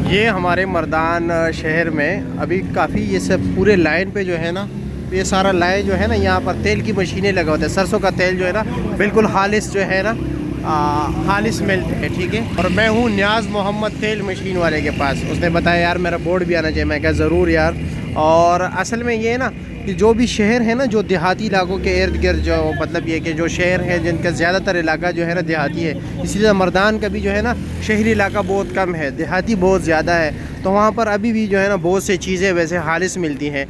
ये हमारे मर्दान शहर में अभी काफ़ी ये सब पूरे लाइन पे जो है ना, ये सारा लाइन जो है ना, यहाँ पर तेल की मशीनें लगा होता है। सरसों का तेल जो है ना बिल्कुल खालिश जो है ना खालिश मिलते हैं, ठीक है। और मैं हूँ न्याज़ मोहम्मद तेल मशीन वाले के पास। उसने बताया यार मेरा बोर्ड भी आना चाहिए। मैं कहा ज़रूर यार। और असल में ये है ना कि जो भी शहर है ना, जो देहाती इलाकों के इर्द गिर्द जो मतलब ये कि जो शहर है जिनका ज़्यादातर इलाका जो है ना देहाती है, इसीलिए मर्दान का भी जो है ना शहरी इलाका बहुत कम है, देहाती बहुत ज़्यादा है। तो वहाँ पर अभी भी जो है ना बहुत सी चीज़ें वैसे खालिश मिलती हैं।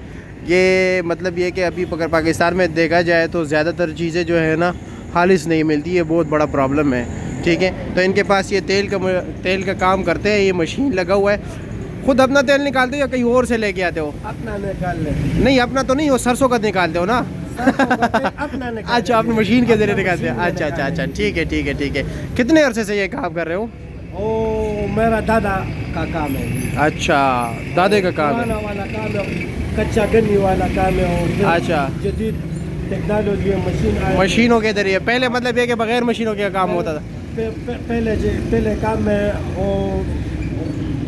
ये मतलब ये कि अभी अगर पाकिस्तान में देखा जाए तो ज़्यादातर चीज़ें जो है ना खालिश नहीं मिलती, ये बहुत बड़ा प्रॉब्लम है, ठीक है। तो इनके पास ये तेल का काम करते हैं, ये मशीन लगा हुआ है। खुद अपना तेल निकालते हो या कहीं और से लेके आते हो? अपना निकाल ले। नहीं अपना तो नहीं, वो सरसों का निकालते हो ना? अपना निकाल। अच्छा, अपनी मशीन के जरिए निकालते हैं। अच्छा अच्छा अच्छा, ठीक है ठीक है ठीक है। कितने अरसे से ये काम कर रहे हो? ओ मेरा दादा का काम है। अच्छा, दादे का काम है। वाला काम है, कच्चा गन्नी वाला काम है। अच्छा, जदीद टेक्नोलॉजी मशीनों के जरिए। पहले मतलब ये कि बगैर मशीनों के काम होता था? पहले काम में वो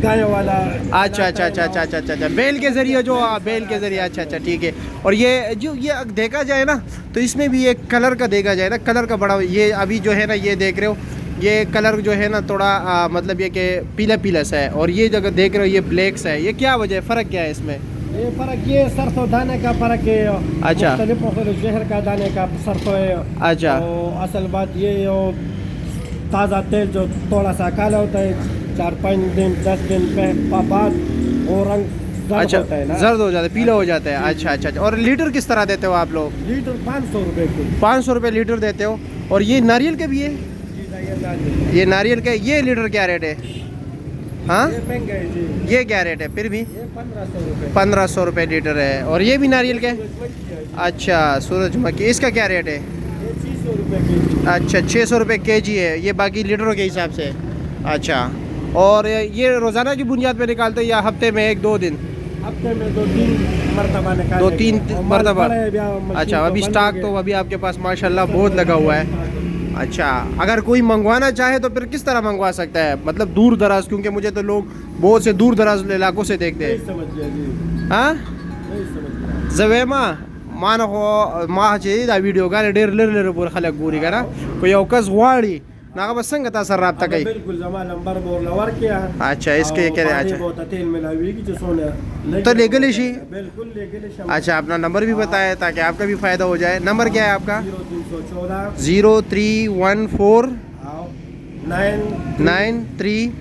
गाय वाला। अच्छा अच्छा अच्छा अच्छा अच्छा अच्छा, बैल के ज़रिए जो बैल के ज़रिए। अच्छा अच्छा ठीक है। और ये जो ये देखा जाए ना तो इसमें भी एक कलर का देखा जाए ना, कलर का बड़ा ये अभी जो है ना ये देख रहे हो, ये कलर जो है ना थोड़ा मतलब ये कि पीला पीला सा है। और ये जगह देख रहे हो ये ब्लैक सा है, ये क्या वजह है, फ़र्क क्या है इसमें? ये फ़र्क ये सरसों दाने का फ़र्क है। अच्छा, जहर का दाने का सरसों है। अच्छा, असल बात ये ताज़ा तेल जो थोड़ा सा काला होता है, 4-5 दिन 10 दिन बाद वो रंग जर्द होता है ना, जर्द हो जाता है, पीला हो जाता है। अच्छा अच्छा अच्छा। और लीटर किस तरह देते हो आप लोग? लीटर 500 रुपये की। 500 रुपये लीटर देते हो। और ये नारियल के भी है? ये नारियल का ये लीटर क्या रेट है? हाँ, ये क्या रेट है फिर भी? 1500 रुपये लीटर है। और ये भी नारियल के? अच्छा, सूरजमुखी, इसका क्या रेट है? 600 रुपये के। अच्छा, 600 रुपये केजी है ये, बाकी लीटरों के हिसाब से। अच्छा, और ये रोज़ाना की बुनियाद पे निकालते हैं या हफ्ते में 1-2 दिन? हफ्ते में 2-3 मरतबा निकालते। 2-3 मरतबा? अच्छा, अभी स्टॉक तो अभी आपके पास माशाल्लाह बहुत लगा हुआ है। अच्छा, अगर कोई मंगवाना चाहे तो फिर किस तरह मंगवा सकता है, मतलब दूर दराज? क्योंकि मुझे तो लोग बहुत से दूर दराज इलाकों से देखते हैं। हाँ, जवेमा मान हो माह चाहिए वीडियो का डेर लेर पूरा खलक पूरी करा कोई अवकस वाड़ी ना बस संग था सर राब्ता कई। बिल्कुल जमा नंबर बोल लवर किया। अच्छा, इसके क्या? अच्छा, बहुत तेल मिलावी की जो सोना तो लेगलिश ही। बिल्कुल लेगलिश। अच्छा, अपना नंबर भी बताया ताकि आपका भी फ़ायदा हो जाए। नंबर क्या है आपका? 0314 0314 38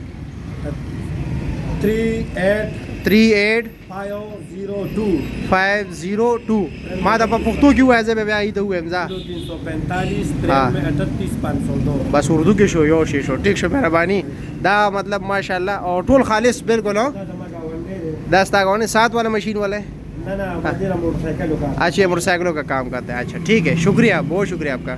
38 502। माँ दफा पुख्तू क्यों ऐसे में आई तो हुए हमजा 0345 38 502। बस उर्दू के शो यो शीशो ठीक शो मेहरबानी दा मतलब माशाल्लाह। और टोल खालिश बिल्कुल हो 10 ताकि 7 वाला मशीन वाला है ना मोटरसाइकिल का। अच्छा, मोटरसाइकिलों का काम करता है। अच्छा ठीक है, शुक्रिया, बहुत शुक्रिया आपका।